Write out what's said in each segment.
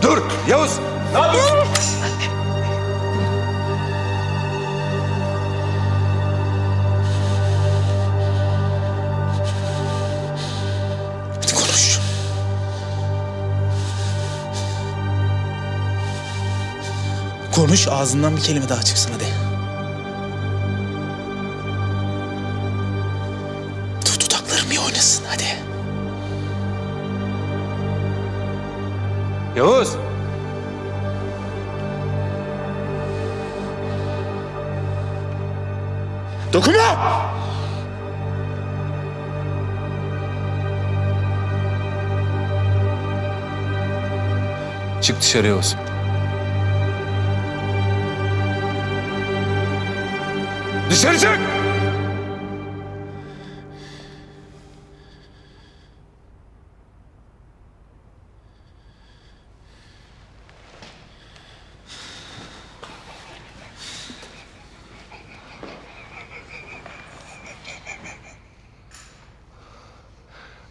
Dur Yavuz. Ne yapıyorsun? Hadi konuş. Konuş, ağzından bir kelime daha çıksın hadi. Dudaklarım iyi oynasın hadi. Yavuz. Dokunma! Çık dışarı Yavuz. Dışarı çık!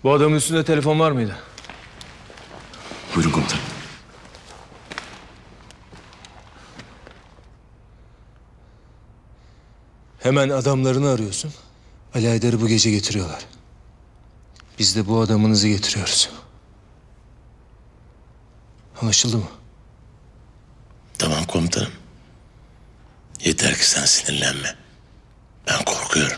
Bu adamın üstünde telefon var mıydı? Buyurun komutanım. Hemen adamlarını arıyorsun. Ali Aydar'ı bu gece getiriyorlar. Biz de bu adamınızı getiriyoruz. Anlaşıldı mı? Tamam komutanım. Yeter ki sen sinirlenme. Ben korkuyorum.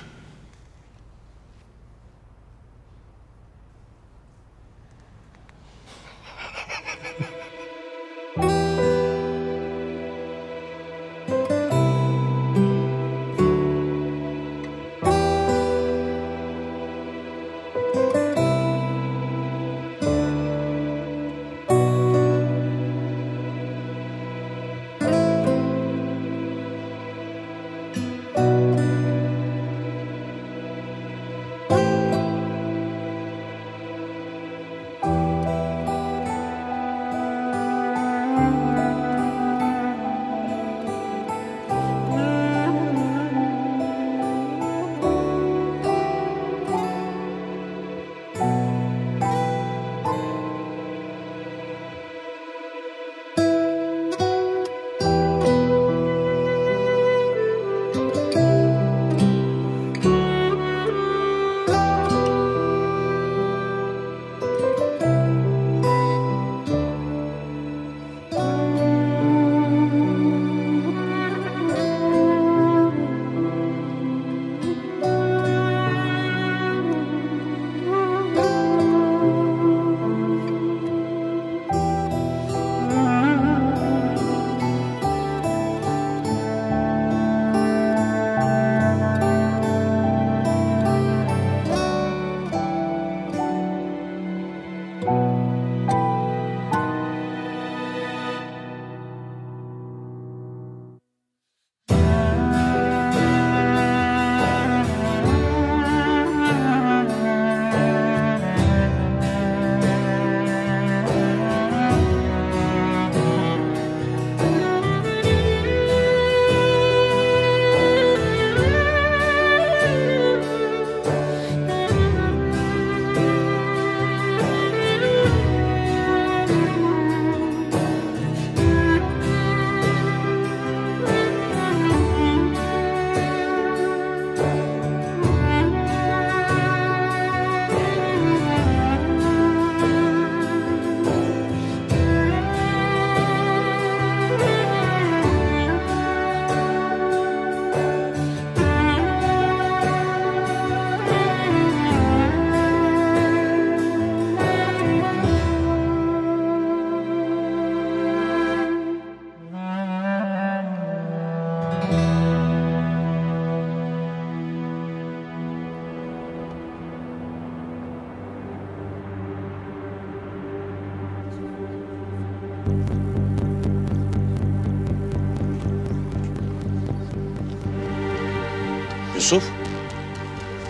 Yusuf,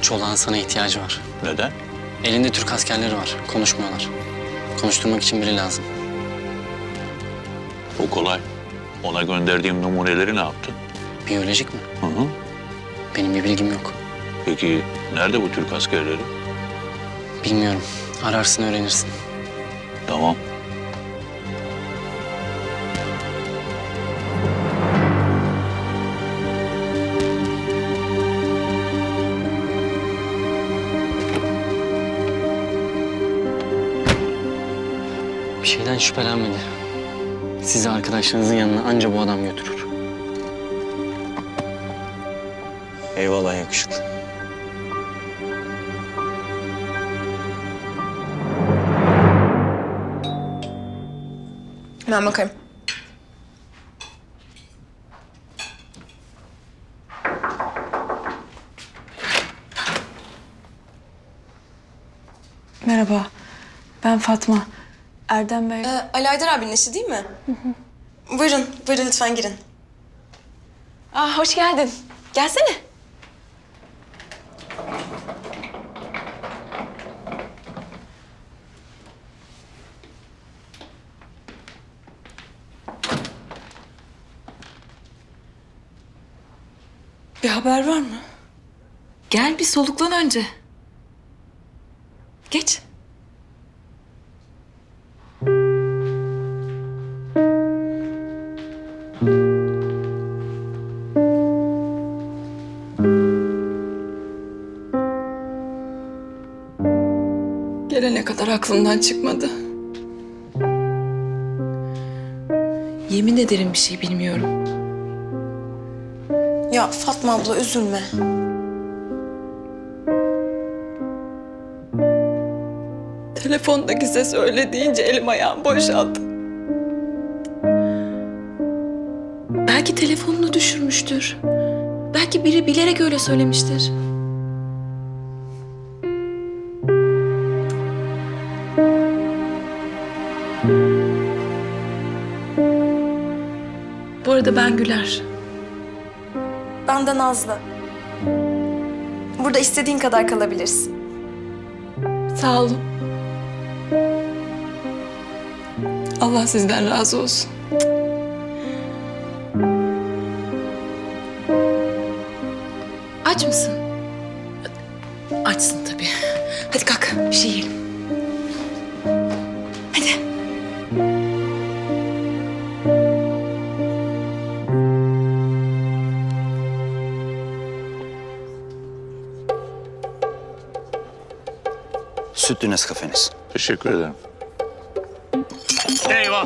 Çolak'ın sana ihtiyacı var. neden? Elinde Türk askerleri var. Konuşmuyorlar. Konuşturmak için biri lazım. O kolay. Ona gönderdiğim numuneleri ne yaptın? Biyolojik mi? Hı hı. Benim bir bilgim yok. Peki nerede bu Türk askerleri? Bilmiyorum. Ararsın öğrenirsin. Tamam. Bir şeyden şüphelenmedi. Sizi arkadaşlarınızın yanına anca bu adam götürür. Eyvallah yakışıklı. Ben bakayım. Merhaba, ben Fatma. Erdem Bey... Ali Aydar abinin eşi değil mi? Buyurun, buyurun lütfen girin. Hoş geldin. Gelsene. Bir haber var mı? Gel bir soluklan önce. Geç. Gelene kadar aklımdan çıkmadı. Yemin ederim bir şey bilmiyorum. Ya Fatma abla üzülme. Telefondaki ses öyle deyince elim ayağım boşaldı. Belki telefonunu düşürmüştür. Belki biri bilerek öyle söylemiştir. Bu arada ben Güler. Ben de Nazlı. Burada istediğin kadar kalabilirsin. Sağ olun. Allah sizden razı olsun. Aç mısın? Açsın tabii. Hadi kalk, bir şey yiyelim. Hadi. Sütlü Nescafe'niz. Teşekkür ederim. Eyvah!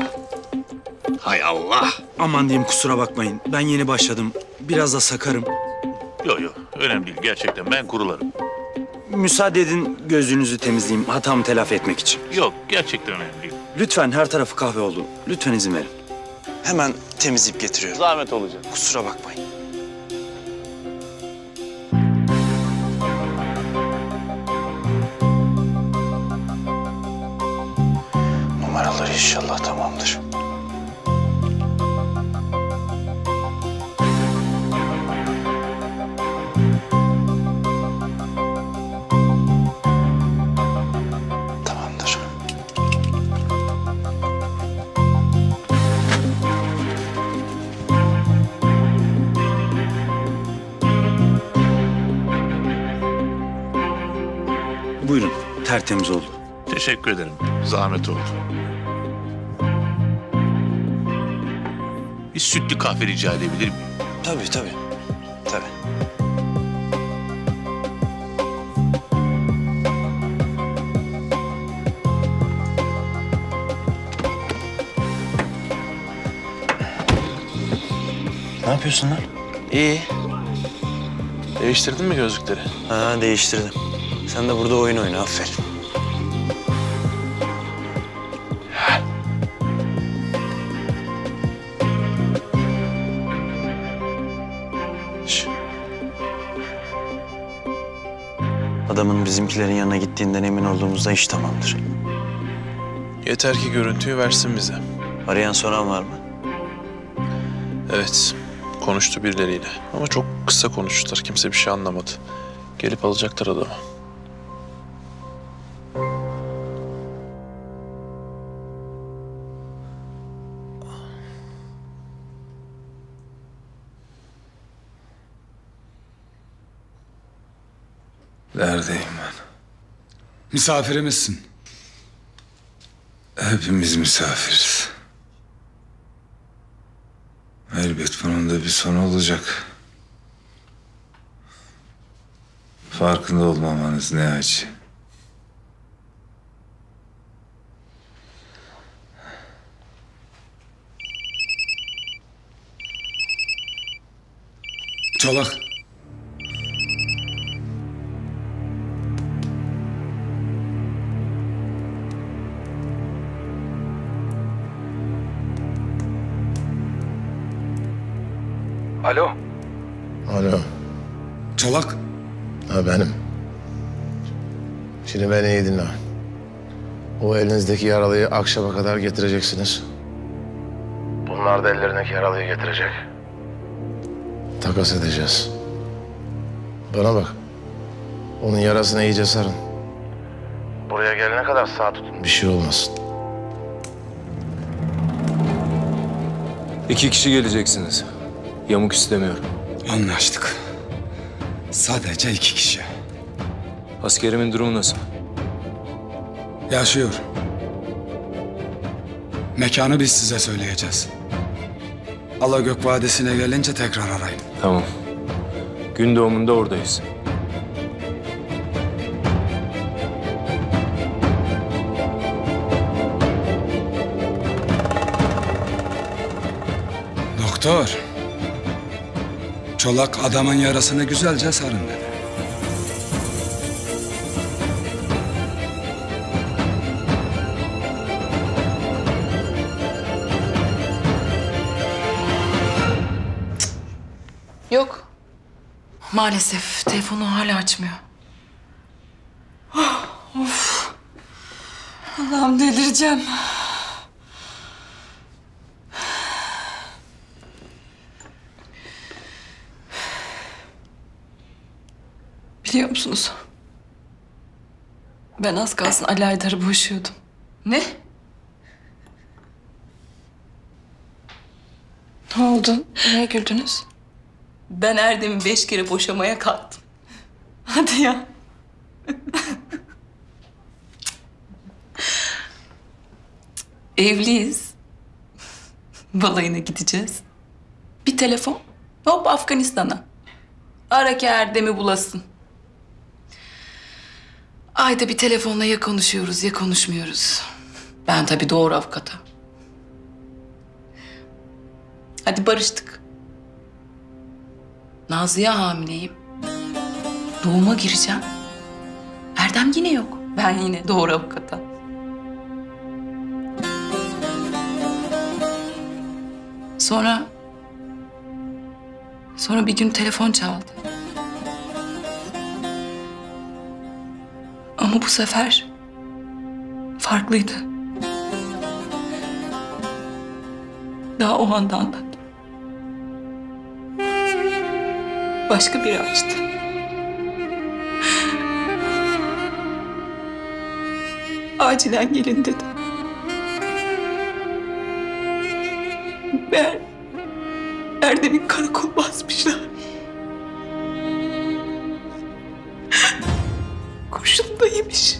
Hay Allah! Aman diyeyim kusura bakmayın. Ben yeni başladım. Biraz da sakarım. Yok yok, önemli değil. Gerçekten ben kurularım. Müsaade edin gözlüğünüzü temizleyeyim hatamı telafi etmek için. Yok, gerçekten önemli değil. Lütfen her tarafı kahve oldu. Lütfen izin verin. Hemen temizleyip getiriyorum. Zahmet olacak. Kusura bakmayın. Numaralar inşallah tamamdır. Tamamdır. Buyurun, tertemiz oldu. Teşekkür ederim. Zahmet oldu. Bir sütlü kahve rica edebilir miyim? Tabii, tabii. Tabii. Ne yapıyorsun lan? İyi. Değiştirdin mi gözlükleri? Ha, değiştirdim. Sen de burada oyun oyna, aferin. Şş. Adamın bizimkilerin yanına gittiğinden emin olduğumuzda iş tamamdır. Yeter ki görüntüyü versin bize. Arayan soran var mı? Evet, konuştu birileriyle. Ama çok kısa konuştular. Kimse bir şey anlamadı. Gelip alacaklar adamı. Neredeyim ben? Misafirimizsin. Hepimiz misafiriz. Elbet bunun da bir sonu olacak. Farkında olmamanız ne acı. Çolak. Alo. Alo. Çolak. Ha benim. Şimdi beni iyi dinle. O elinizdeki yaralıyı akşama kadar getireceksiniz. Bunlar da ellerindeki yaralıyı getirecek. Takas edeceğiz. Bana bak. Onun yarasını iyice sarın. Buraya gelene kadar sağ tutun. Bir şey olmasın. 2 kişi geleceksiniz. Yamuk istemiyorum. Anlaştık. Sadece 2 kişi. Askerimin durumu nasıl? Yaşıyor. Mekanı biz size söyleyeceğiz. Alagök Vadisi'ne gelince tekrar arayın. Tamam. Gün doğumunda oradayız. Doktor. Çolak adamın yarasını güzelce sarın dedi. Yok. Maalesef telefonu hala açmıyor. Of. Allah'ım delireceğim. Biliyor musunuz? Ben az kalsın Ali Aydar'ı boşuyordum. Ne? Ne oldu? Niye güldünüz? Ben Erdem'i 5 kere boşamaya kalktım. Hadi ya. Evliyiz. Balayına gideceğiz. Bir telefon. Hop Afganistan'a. Ara ki Erdem'i bulasın. Ayda bir telefonla ya konuşuyoruz ya konuşmuyoruz. Ben tabii doğru avukata. Hadi barıştık. Nazlı'ya hamileyim. Doğuma gireceğim. Erdem yine yok. Ben yine doğru avukata. Sonra bir gün telefon çaldı. Ama bu sefer farklıydı. Daha o anda anladım. Başka biri açtı. Acilen gelin dedi. Erdem'in karakol basmışlar. Kurşun da yemiş.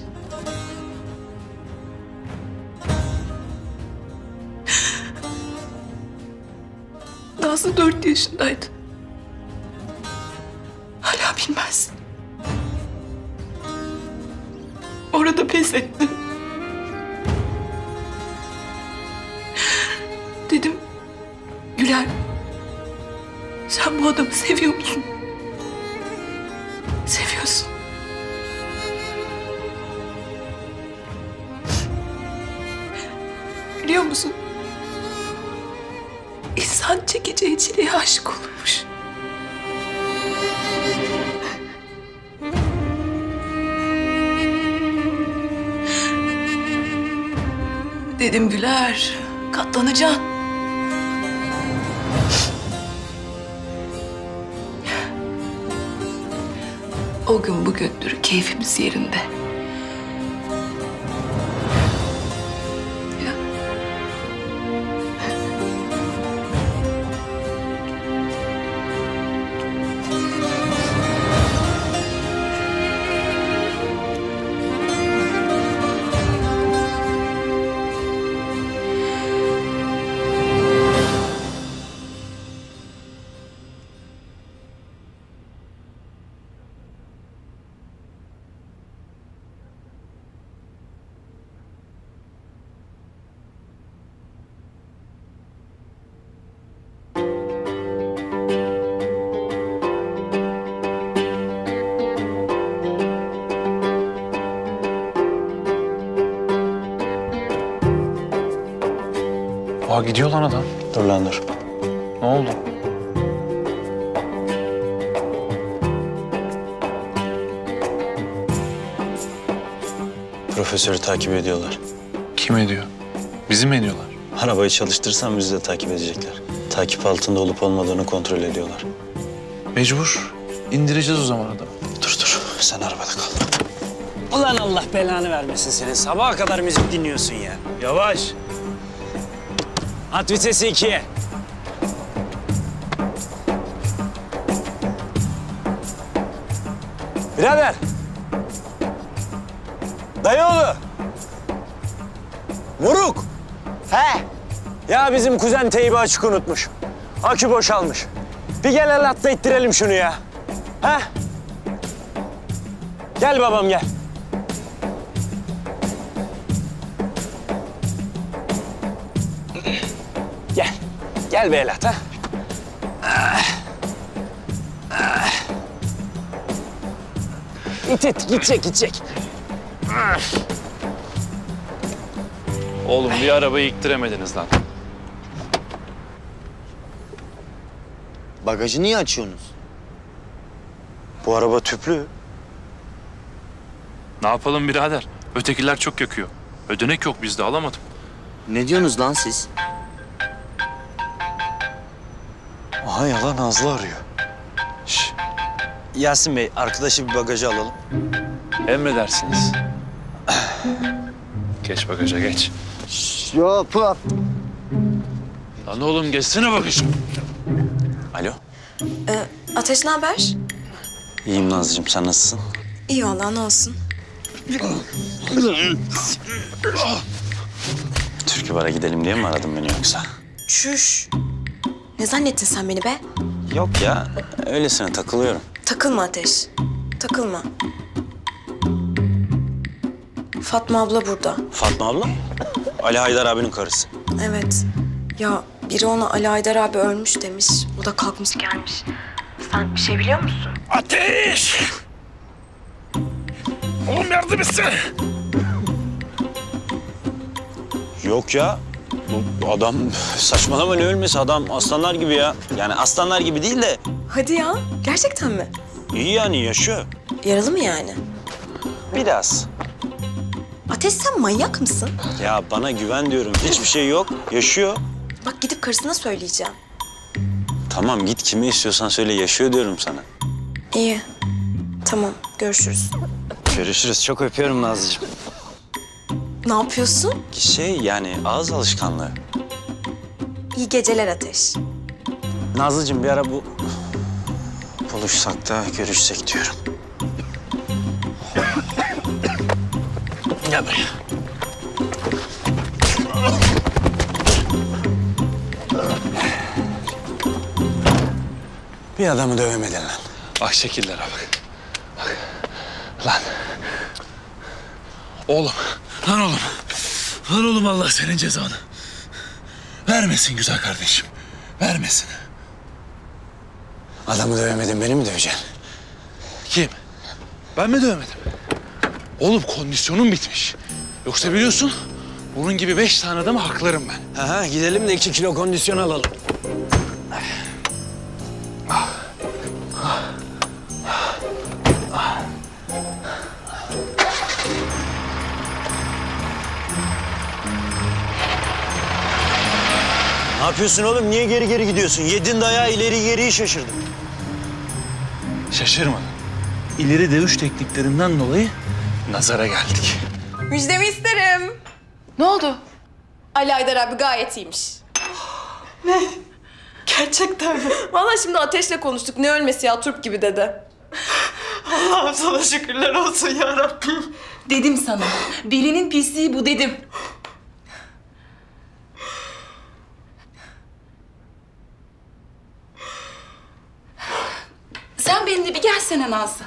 Nazlı 4 yaşındaydı. Hala bilmez. Orada pes etti. Dedim, Güler, sen bu adamı seviyor musun? Seviyorsun. Biliyor musun? İnsan çekeceği çileye aşık olurmuş. Dedim Güler, katlanacaksın. O gün bugündür keyfimiz yerinde. Ya. Aa gidiyor lan adam. Dur lan dur. Ne oldu? Profesörü takip ediyorlar. Kim ediyor? Bizi mi ediyorlar? Arabayı çalıştırırsan bizi de takip edecekler. Takip altında olup olmadığını kontrol ediyorlar. Mecbur. İndireceğiz o zaman adamı. Dur sen arabada kal. Ulan Allah belanı vermesin senin. Sabaha kadar müzik dinliyorsun ya. Yavaş. At vitesi 2'ye. Birader. Dayıoğlu. Vuruk. He. Ya bizim kuzen teybi açık unutmuş. Akü boşalmış. Bir gel el atla ittirelim şunu ya. He. Gel babam gel. Gel. Gel be el at ha. İt gidecek. Oğlum bir arabayı iktiremediniz lan. Bagajı niye açıyorsunuz? Bu araba tüplü. Ne yapalım birader? Ötekiler çok yakıyor. Ödenek yok bizde, alamadım. Ne diyorsunuz lan siz? Aha yalan Nazlı arıyor. Şş. Yasin Bey arkadaşı bir bagajı alalım. Emredersiniz. Geç bagaja geç. Yok. Lan oğlum geçsene bagajı. Alo. Ateş ne haber? İyiyim Nazlıcığım sen nasılsın? İyi vallahi ne olsun. Türkü Bar'a gidelim diye mi aradın beni yoksa? Çüş. Ne zannettin sen beni be? Yok ya öylesine takılıyorum. Takılma Ateş. Takılma. Fatma abla burada. Fatma abla? Ali Haydar abinin karısı. Evet. Ya biri ona Ali Haydar abi ölmüş demiş. O da kalkmış gelmiş. Sen bir şey biliyor musun? Ateş! Oğlum yardım etsene. Yok ya. Bu adam saçmalama ne ölmesi adam aslanlar gibi ya. Yani aslanlar gibi değil de Hadi ya. Gerçekten mi? iyi yani yaşıyor. Yaralı mı yani? Biraz. Ateş sen manyak mısın? Ya bana güven diyorum. Hiçbir şey yok. Yaşıyor. Bak gidip karısına söyleyeceğim. Tamam git kime istiyorsan söyle yaşıyor diyorum sana. İyi. Tamam görüşürüz. Görüşürüz. Çok öpüyorum Nazlıcığım. Ne yapıyorsun? Yani ağız alışkanlığı. İyi geceler Ateş. Nazlıcığım bir ara buluşsak da görüşsek diyorum. Gel buraya. Bir adamı dövemedin lan. Bak şekillere bak. Bak. Lan. Oğlum. Lan oğlum. Lan oğlum Allah senin cezanı. Vermesin güzel kardeşim. Vermesin. Adamı dövemedin beni mi döveceksin? Kim? Ben mi dövmedim? Oğlum kondisyonum bitmiş. Yoksa biliyorsun bunun gibi 5 tane adamı haklarım ben. Aha, gidelim de 2 kilo kondisyon alalım. Ne yapıyorsun oğlum? Niye geri gidiyorsun? Yedin dayağı ileri geriyi şaşırdın. Şaşırmadım. İleri dövüş tekniklerinden dolayı nazara geldik. Müjdemi isterim. Ne oldu? Ali Haydar abi gayet iyiymiş. Ne? Gerçekten mi? Vallahi şimdi Ateş'le konuştuk. Ne ölmesi ya turp gibi dedi. Allah'ım sana şükürler olsun ya Rabbim. Dedim sana. Birinin pisliği bu dedim. Sen benimle bir gelsene Nazlı.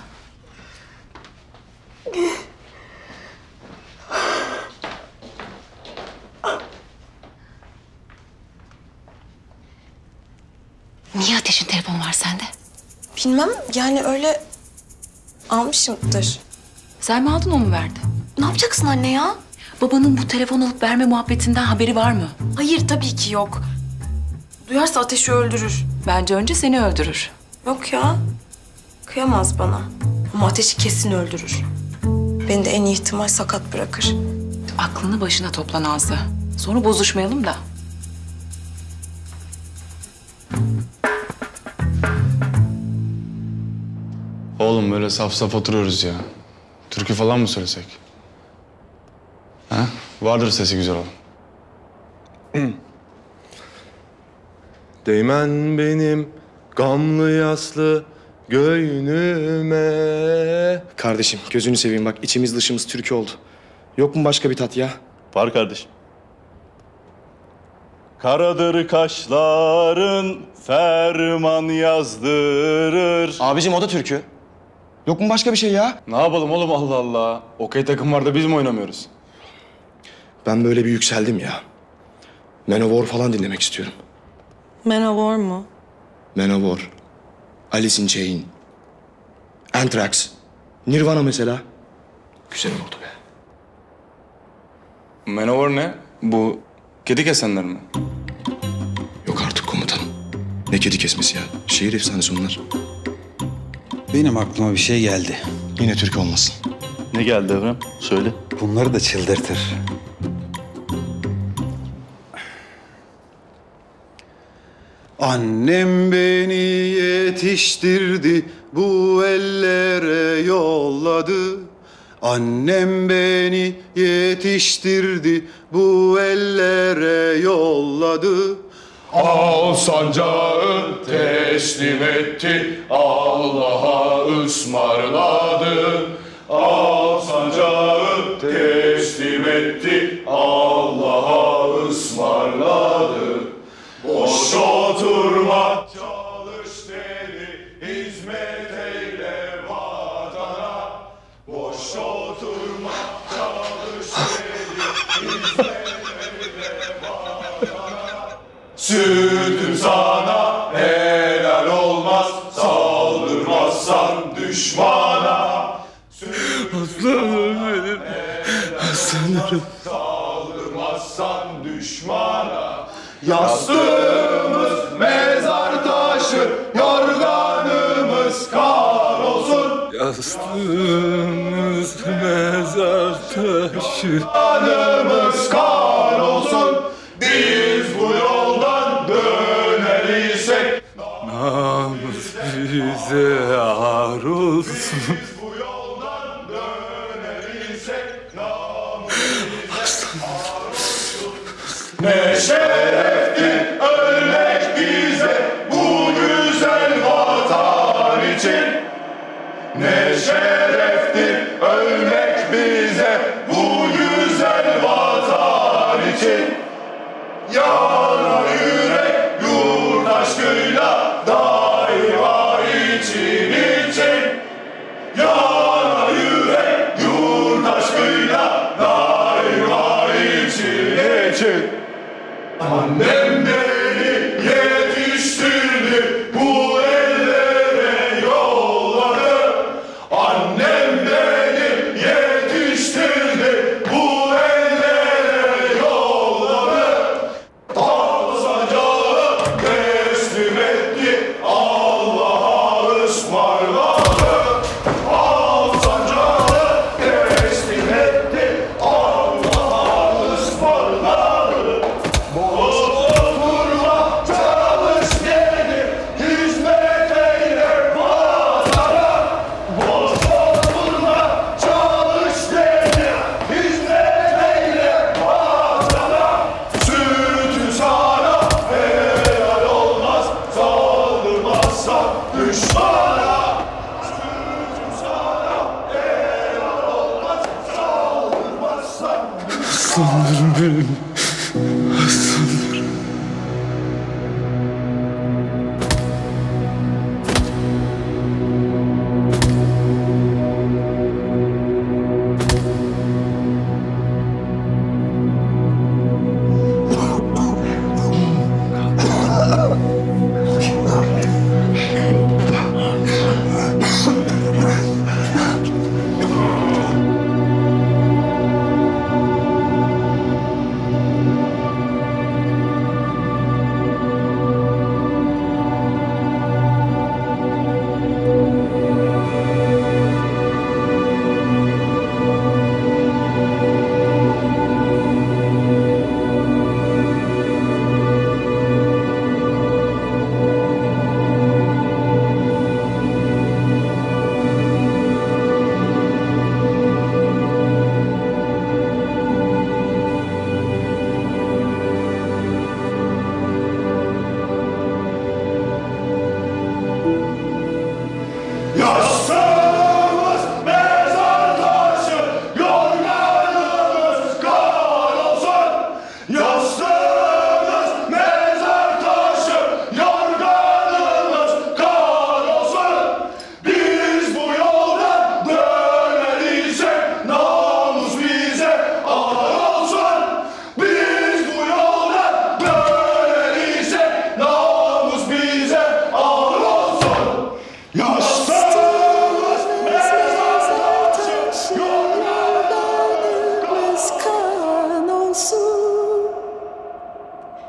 Niye Ateş'in telefonu var sende? Bilmem yani öyle almışımdır. Selma aldın o mu verdi? Ne yapacaksın anne ya? Babanın bu telefon alıp verme muhabbetinden haberi var mı? Hayır tabii ki yok. Duyarsa Ateş'i öldürür. Bence önce seni öldürür. Yok ya. Kıyamaz bana. Ama Ateş'i kesin öldürür. Beni de en iyi ihtimal sakat bırakır. Aklını başına topla Nazlı. Sonra bozuşmayalım da. Oğlum böyle saf saf oturuyoruz ya. Türkü falan mı söylesek? Ha? Vardır sesi güzel olan. Değmen benim gamlı yaslı göğnüme. Kardeşim gözünü seveyim bak içimiz dışımız türkü oldu. Yok mu başka bir tat ya? Var kardeşim. Karadır kaşların ferman yazdırır. Abicim o da türkü. Yok mu başka bir şey ya? Ne yapalım oğlum Allah Allah. Okey takım var da biz mi oynamıyoruz? Ben böyle bir yükseldim ya. Manowar falan dinlemek istiyorum. Manowar mu? Manowar, Alice in Chains, Anthrax, Nirvana mesela. Güzel oldu be. Manowar ne? Bu kedi kesenler mi? Yok artık komutanım. Ne kedi kesmesi ya. Şehir efsanesi onlar. Benim aklıma bir şey geldi. Yine Türk olmasın. Ne geldi Evren? Söyle. Bunları da çıldırtır. Annem beni yetiştirdi, bu ellere yolladı. Annem beni yetiştirdi, bu ellere yolladı. Al sancağı teslim etti, Allah'a ısmarladı. Al sancağı teslim etti, Allah'a ısmarladı. Boş oturma, çalış dedi, hizmet eyle vatana. Boş oturma, çalış dedi, hizmet eyle vatana. Sütüm sana helal olmaz, saldırmazsan düşmana. Aslanım benim, aslanım. Saldırmazsan düşmana. Yastığımız mezar taşı, yorganımız kan olsun. Yastığımız mezar taşı, yorganımız kan olsun. Biz bu yoldan döner isek namus bize ar olsun. Biz bu yoldan döner isek namus bize ar olsun. Ne şereftir ölmek bize bu güzel vatan için. Ne şereftir ölmek bize bu güzel vatan için. Yana yürek yurt aşkıyla daima için için. Yana yürek yurt aşkıyla daima için için. Annem beni yetiştirdi, bu ellere yolladı. Annem beni yetiştirdi, bu ellere yolladı. Al sancağı teslim etti, Allah'a ısmarladı. Al sancağı teslim etti, Allah'a ısmarladı. Boş oturma, çalış dedi, hizmet eyle vatana. Boş oturma, çalış dedi, hizmet eyle vatana. Sütü sana helal olmaz, saldırmazsan düşmana. Sütü sana helal olmaz, saldırmazsan düşmana. aslanlarım benim.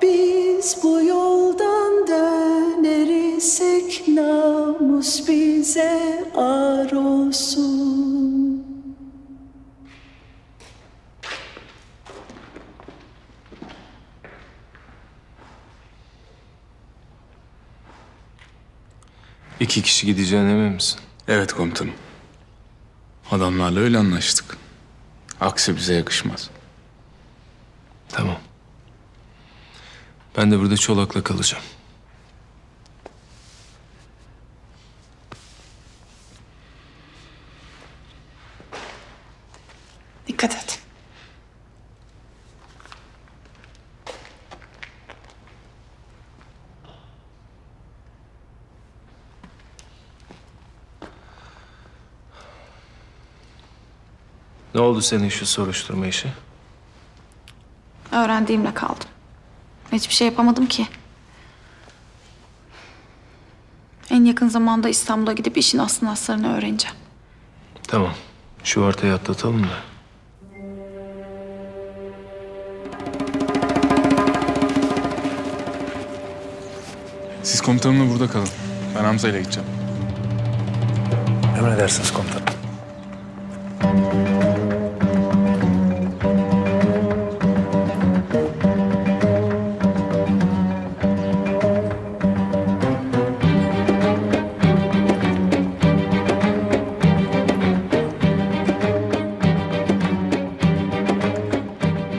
Biz bu yoldan dönersek namus bize ar olsun. İki kişi gideceğine emin misin? Evet komutanım. Adamlarla öyle anlaştık. Aksi bize yakışmaz. Tamam. Ben de burada Çolak'la kalacağım. Dikkat et. Ne oldu senin şu soruşturma işi? Öğrendiğimle kaldım. Hiçbir şey yapamadım ki. En yakın zamanda İstanbul'a gidip işin aslını aslarını öğreneceğim. Tamam. Şu ortayı atlatalım da. Siz komutanımla burada kalın. Ben Hamza ile gideceğim. Emredersiniz komutanım.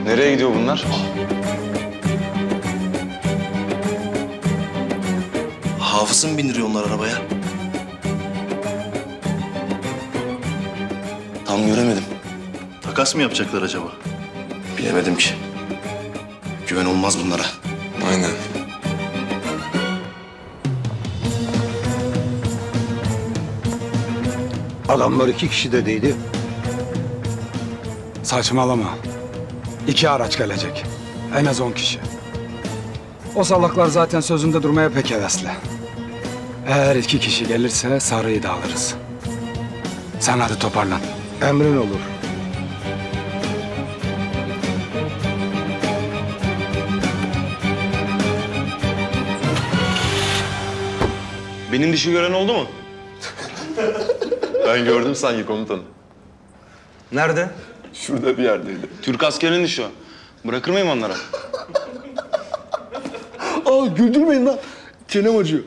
Nereye gidiyor bunlar? Hafız'ı mı bindiriyor onlar arabaya? Tam göremedim. Takas mı yapacaklar acaba? Bilemedim ki. Güven olmaz bunlara. Aynen. Adamlar 2 kişi dediydi. Saçmalama. 2 araç gelecek. En az 10 kişi. O salaklar zaten sözünde durmaya pek hevesli. Eğer 2 kişi gelirse Sarı'yı da alırız. Sen hadi toparlan. Emrin olur. Benim dişi gören oldu mu? Ben gördüm sanki komutanım. Nerede? Şurada bir yerdeydi. Türk askerinin dişi o. Bırakır mıyım onlara? Aa güldürmeyin lan. Çenem acıyor.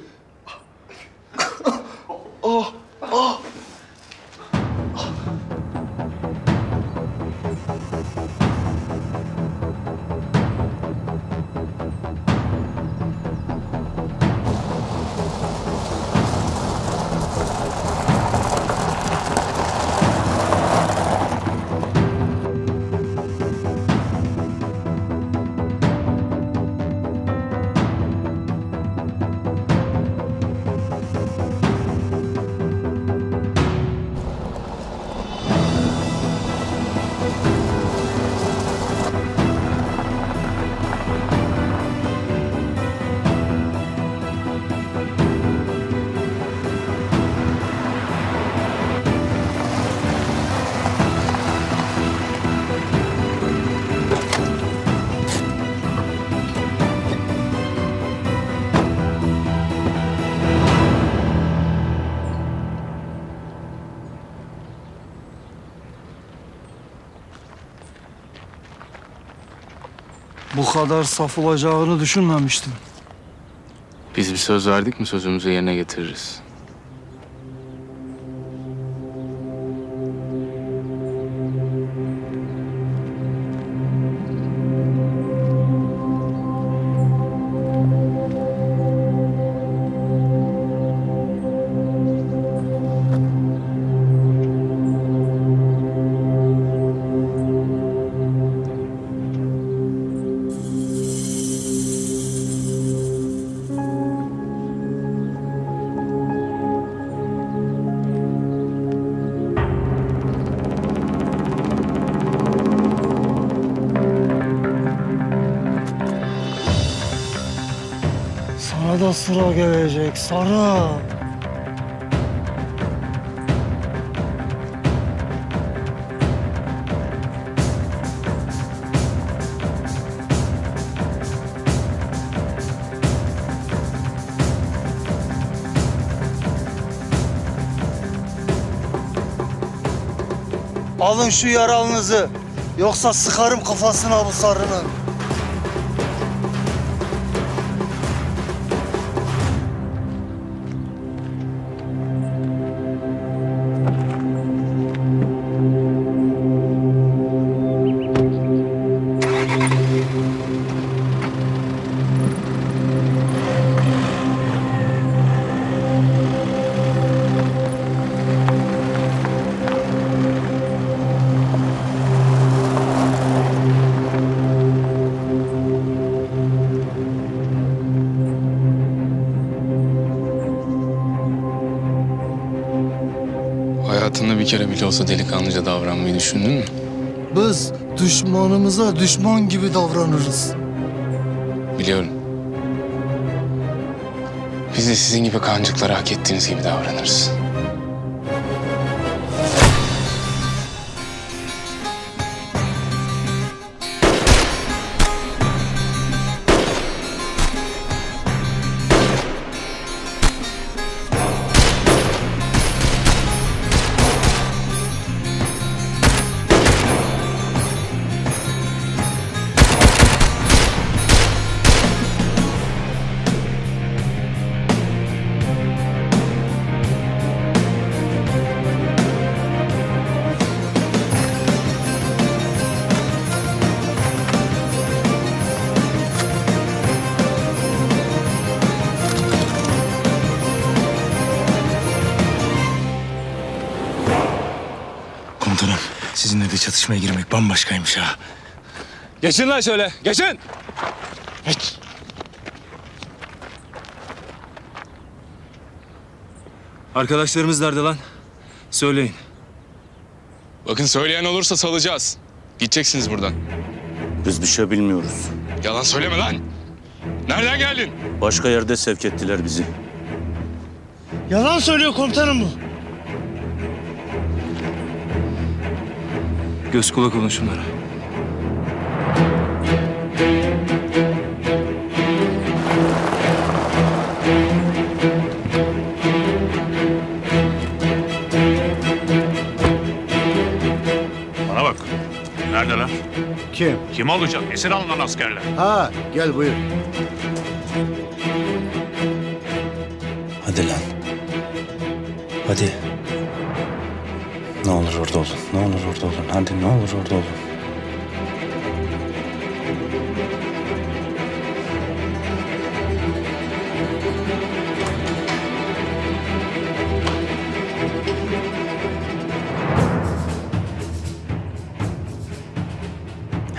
Bu kadar saf olacağını düşünmemiştim. Biz bir söz verdik mi sözümüzü yerine getiririz. Sana da sıra gelecek Sara. Alın şu yaralınızı. Yoksa sıkarım kafasına bu sarının. Hayatında bir kere bile olsa delikanlıca davranmayı düşündün mü? Biz düşmanımıza düşman gibi davranırız. Biliyorum. Biz de sizin gibi kancıklara hak ettiğiniz gibi davranırız. Komutanım, sizinle de çatışmaya girmek bambaşkaymış ha. Geçin lan şöyle, geçin. Geç. Arkadaşlarımız nerede lan? Söyleyin. Bakın söyleyen olursa salacağız. Gideceksiniz buradan. Biz bir şey bilmiyoruz. Yalan söyleme lan. Nereden geldin? Başka yerde sevk ettiler bizi. Yalan söylüyor komutanım bu. Göz kulak olun şunlara. Bana bak. Neredeler? Kim? Kim olacak? Esir alınan askerler. Ha, gel buyur. Hadi lan. Hadi. Ne olur orada olun. Ne olur orada olun. Hadi ne olur orada olun.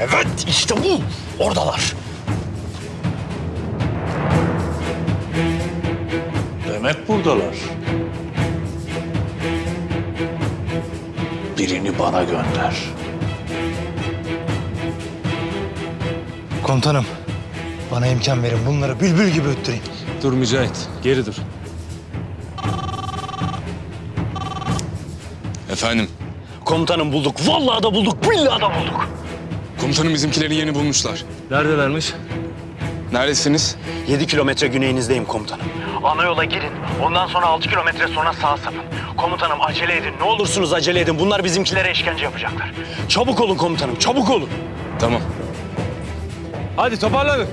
Evet, işte bu. Oradalar. Demek buradalar. Birini bana gönder. Komutanım, bana imkan verin. Bunları bülbül gibi öttüreyim. Dur Mücahit, geri dur. Efendim? Komutanım bulduk. Vallahi da bulduk. Billahi da bulduk. Komutanım bizimkileri yeni bulmuşlar. Neredelermiş? Neredesiniz? 7 kilometre güneyinizdeyim komutanım. Ana yola girin. Ondan sonra 6 kilometre sonra sağa sapın. Komutanım acele edin. Ne olursunuz acele edin. Bunlar bizimkilere işkence yapacaklar. Çabuk olun komutanım. Çabuk olun. Tamam. Hadi toparlanın.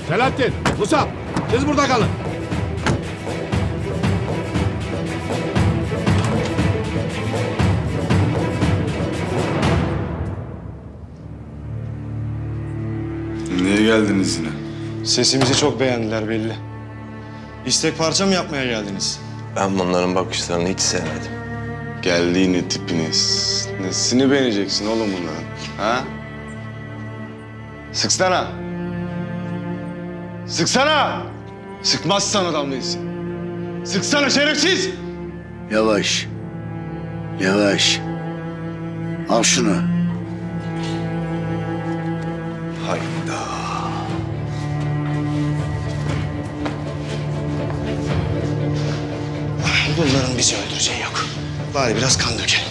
Selahattin, Musab, siz burada kalın. Niye geldiniz yine? Sesimizi çok beğendiler belli. İstek parça mı yapmaya geldiniz? Ben bunların bakışlarını hiç sevmedim. Geldiğini tipiniz. Nesini beğeneceksin oğlum bunların? Ha? Sıksana. Sıksana. Sıkmazsan adam değilsin. Sıksana şerefsiz. Yavaş. Yavaş. Al şunu. Hayda. Bunların bizi öldüreceği yok. Bari biraz kan dökelim.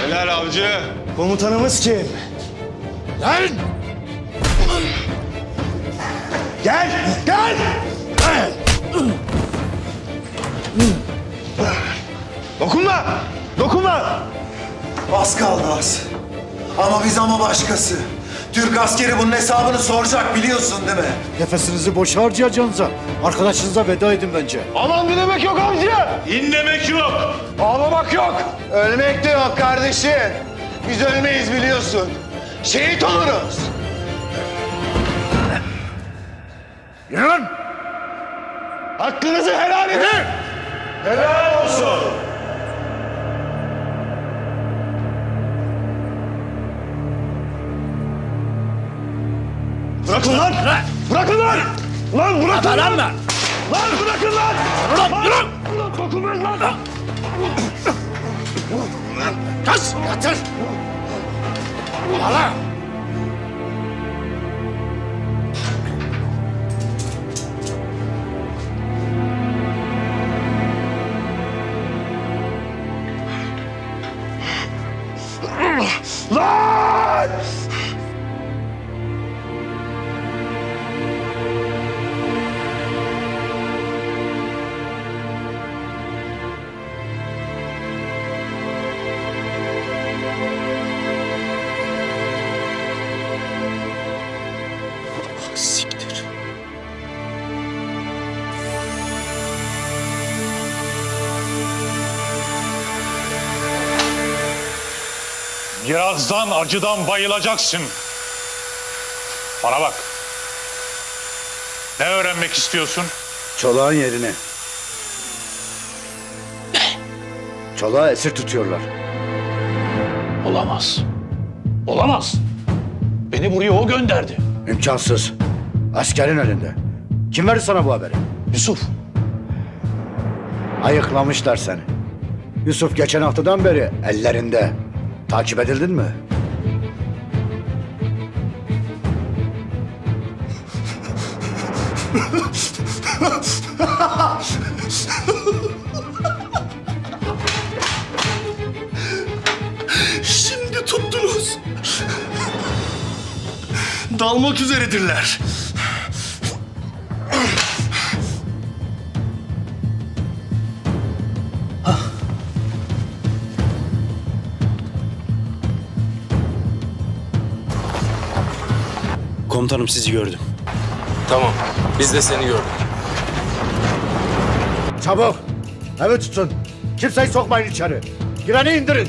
Helal avcı. Komutanımız kim? Lan! Gel! Gel! Dokunma! Dokunma! Az kaldı az. Ama başkası. Türk askeri bunun hesabını soracak biliyorsun değil mi? Nefesinizi boş harcayacaksınıza arkadaşınıza veda edin bence. Aman dinlemek yok amca. İnlemek yok. Ağlamak yok. Ölmek de yok kardeşim. Biz ölmeyiz biliyorsun. Şehit oluruz. Yürü! Hakkınızı helal edin. Helal olsun. Bırakın lan! Bırakın lan! Lan bırakın lan! Lan bırakın lan! Bırak! Ulan dokunmayın lan! Kaç! Yatır! Hala! Lan! Siktir. Birazdan acıdan bayılacaksın. Bana bak. Ne öğrenmek istiyorsun? Çolağın yerini. Çolağı esir tutuyorlar. Olamaz. Olamaz. Beni buraya o gönderdi. İmkansız. Askerin elinde. Kim verdi sana bu haberi? Yusuf. Ayıklamışlar seni. Yusuf geçen haftadan beri ellerinde. Takip edildin mi? Şimdi tuttunuz. Dalmak üzeredirler. Komutanım sizi gördüm. Tamam. Biz de seni gördük. Çabuk. Evi tutun. Kimseyi sokmayın içeri. Gireni indirin.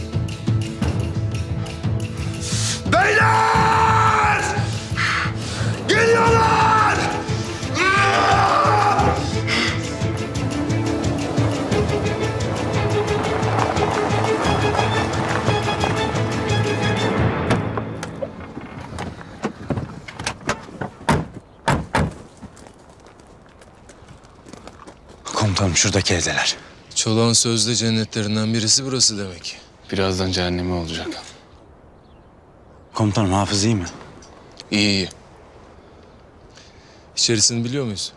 Beyler! Geliyorlar! Komutanım şuradaki evdeler. Çolak'ın sözde cennetlerinden birisi burası demek. Birazdan cehennemi olacak. Komutanım Hafız iyi mi? İyi iyi. İçerisini biliyor muyuz?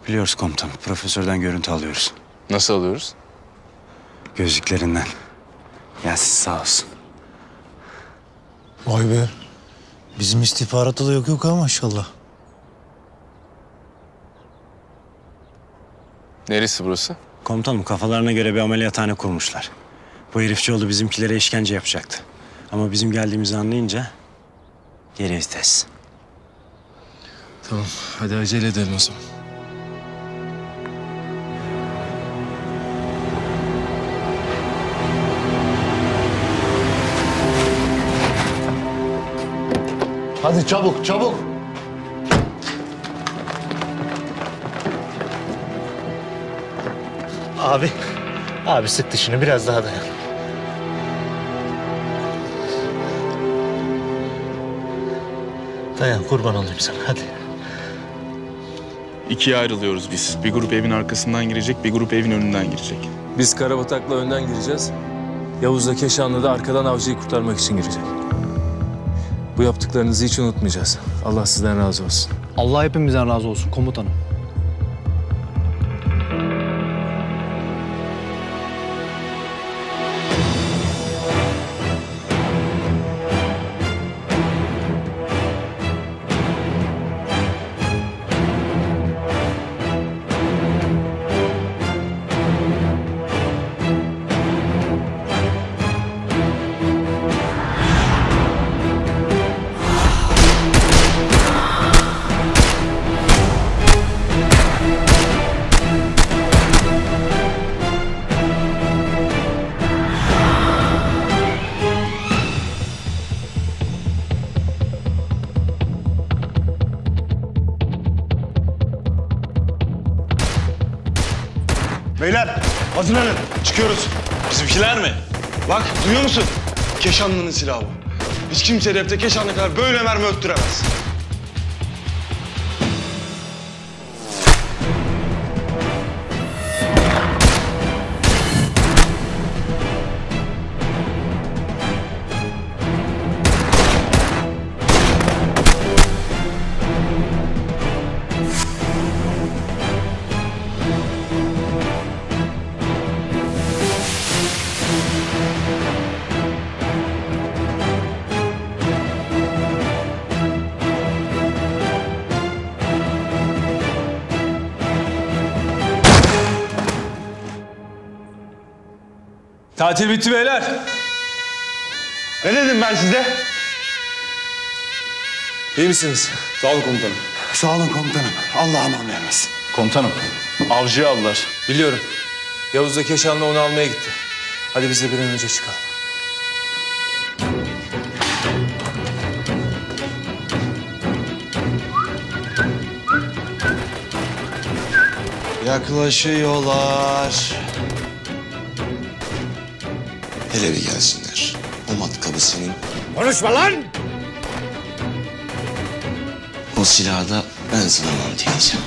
Biliyoruz komutanım. Profesörden görüntü alıyoruz. Nasıl alıyoruz? Gözlüklerinden. Yasin sağ olsun. Vay be. Bizim istihbaratta da yok ha maşallah. Neresi burası? Komutanım kafalarına göre bir ameliyathane kurmuşlar. Bu herifçioğlu bizimkilere işkence yapacaktı. Ama bizim geldiğimizi anlayınca geri vites. Tamam. Hadi acele edelim o zaman. Hadi çabuk çabuk. Abi sık dişini biraz daha dayan. Dayan kurban olayım sana hadi. İkiye ayrılıyoruz biz. Bir grup evin arkasından girecek, bir grup evin önünden girecek. Biz Karabatak'la önden gireceğiz. Yavuz'la Keşanlı da arkadan avcıyı kurtarmak için girecek. Bu yaptıklarınızı hiç unutmayacağız. Allah sizden razı olsun. Allah hepimizden razı olsun komutanım. Beyler hazırlanın. Çıkıyoruz. Bizimkiler mi? Bak duyuyor musun? Keşanlı'nın silahı bu. Hiç kimse hedefte Keşanlı kadar böyle mermi öttüremez. Tatil bitti beyler. Ne dedim ben size? İyi misiniz? Sağ olun komutanım. Sağ olun komutanım. Allah aman vermesin. Komutanım, avcıyı aldılar. Biliyorum. Yavuz da Keşanlı onu almaya gitti. Hadi biz de bir an önce çıkalım. Yaklaşıyorlar. Hele bir gelsinler. O matkabı senin. Konuşma lan! O silahı da ben sana mantılayacağım.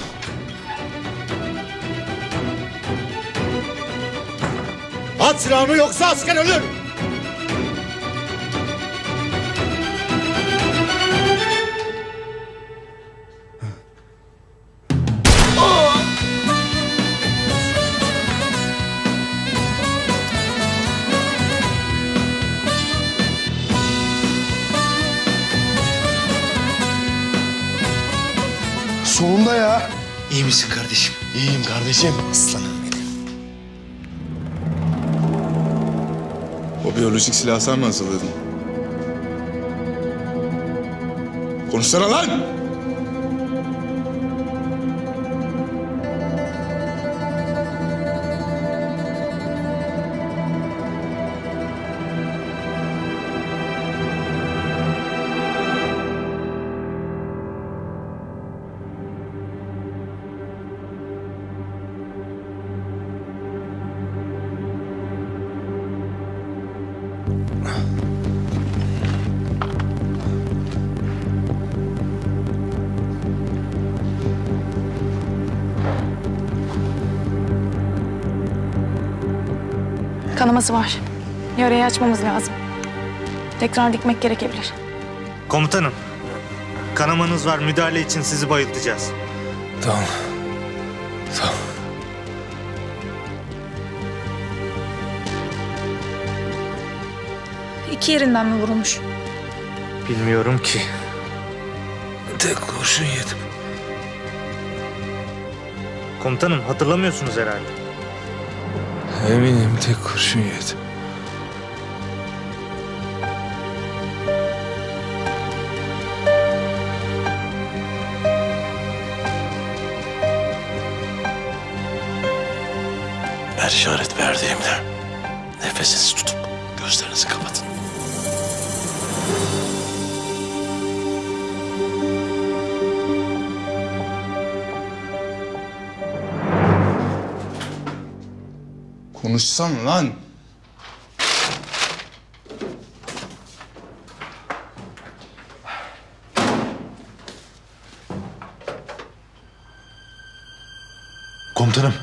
At silahını yoksa asker ölür! Sonunda ya. İyi misin kardeşim? İyiyim kardeşim. Aslanım benim. O biyolojik silahı sen mi hazırladın? Konuşsana lan! Kanaması var. Yarayı açmamız lazım. Tekrar dikmek gerekebilir. Komutanım, kanamanız var. Müdahale için sizi bayıltacağız. Tamam. Tamam. İki yerinden mi vurulmuş? Bilmiyorum ki. Tek kurşun yedim. Komutanım, hatırlamıyorsunuz herhalde. Eminim tek kurşun yedim. Ben işaret verdiğimde nefesinizi tutup gözlerinizi kapatın. Konuşsana lan. Komutanım.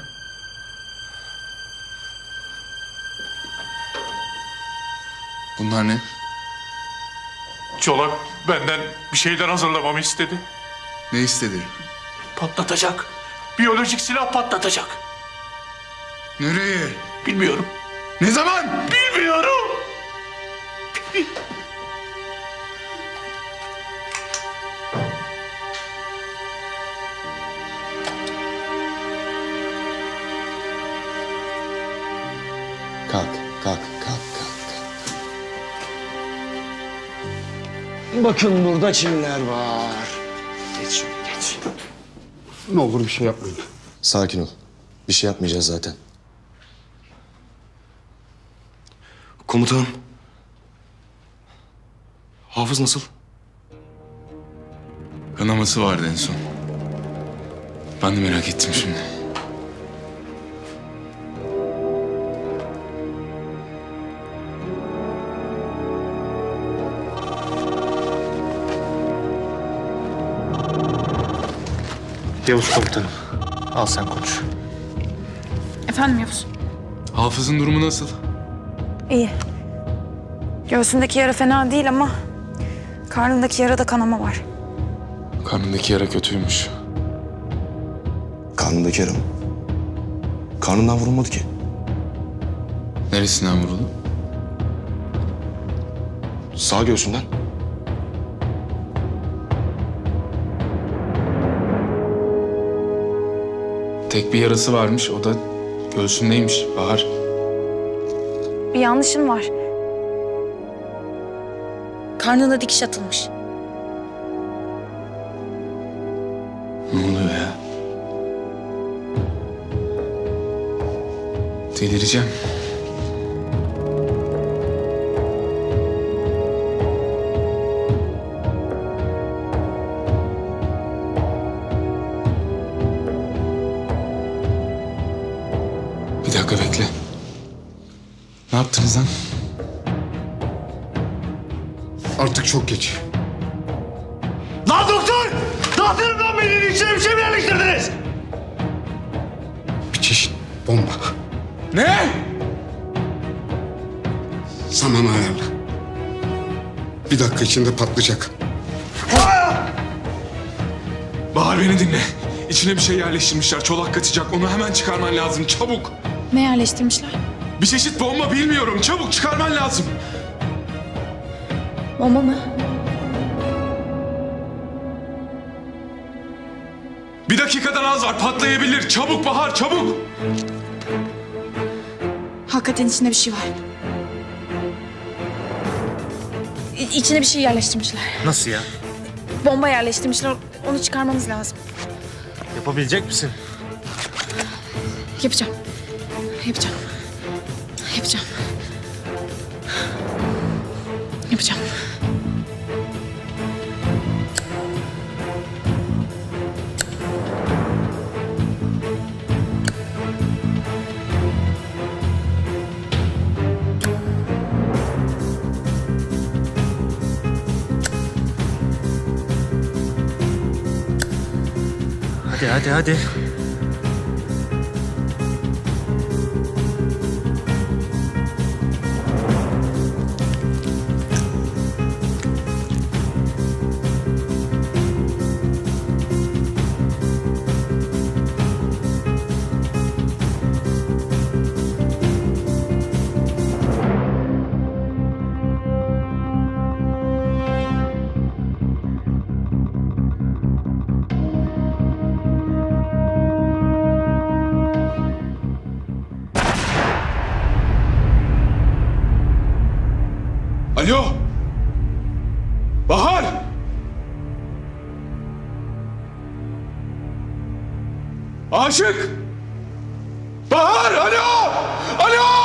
Bunlar ne? Çolak benden bir şeyler hazırlamamı istedi. Ne istedi? Patlatacak. Biyolojik silah patlatacak. Nereye? Bilmiyorum. Ne zaman? Bilmiyorum. Kalk, kalk, kalk, kalk. Bakın burada kimler var. Geç şöyle geç. Ne olur bir şey yapmayın. Sakin ol. Bir şey yapmayacağız zaten. Komutanım. Hafız nasıl? Kanaması vardı en son. Ben de merak ettim şimdi. Yavuz komutanım. Al sen konuş. Efendim Yavuz? Hafız'ın durumu nasıl? İyi. Göğsündeki yara fena değil ama karnındaki yarada kanama var. Karnındaki yara kötüymüş. Karnındaki yara mı? Karnından vurulmadı ki. Neresinden vuruldu? Sağ göğsünden. Tek bir yarası varmış, o da göğsündeymiş Bahar. Bir yanlışın var. Karnına dikiş atılmış. Ne oluyor ya? Delireceğim. Bir dakika bekle. Ne yaptınız lan? Artık çok geç. Lan doktor! Ne yapıyorsun lan benim içine bir şey mi yerleştirdiniz? Bir çeşit bomba. Ne? Zaman ayarla. Bir dakika içinde patlayacak. Bahar beni dinle. İçine bir şey yerleştirmişler. Çolak kaçacak. Onu hemen çıkarman lazım. Çabuk. Ne yerleştirmişler? Bir çeşit bomba bilmiyorum. Çabuk çıkarman lazım. Bomba mı? Bir dakikadan az var. Patlayabilir. Çabuk Bahar, çabuk. Hakikaten içinde bir şey var. İçine bir şey yerleştirmişler. Nasıl ya? Bomba yerleştirmişler. Onu çıkarmamız lazım. Yapabilecek misin? Yapacağım. Yapacağım. Yapacağım. Yapacağım. Hadi. Alo. Bahar. Aşık. Bahar, alo. Alo.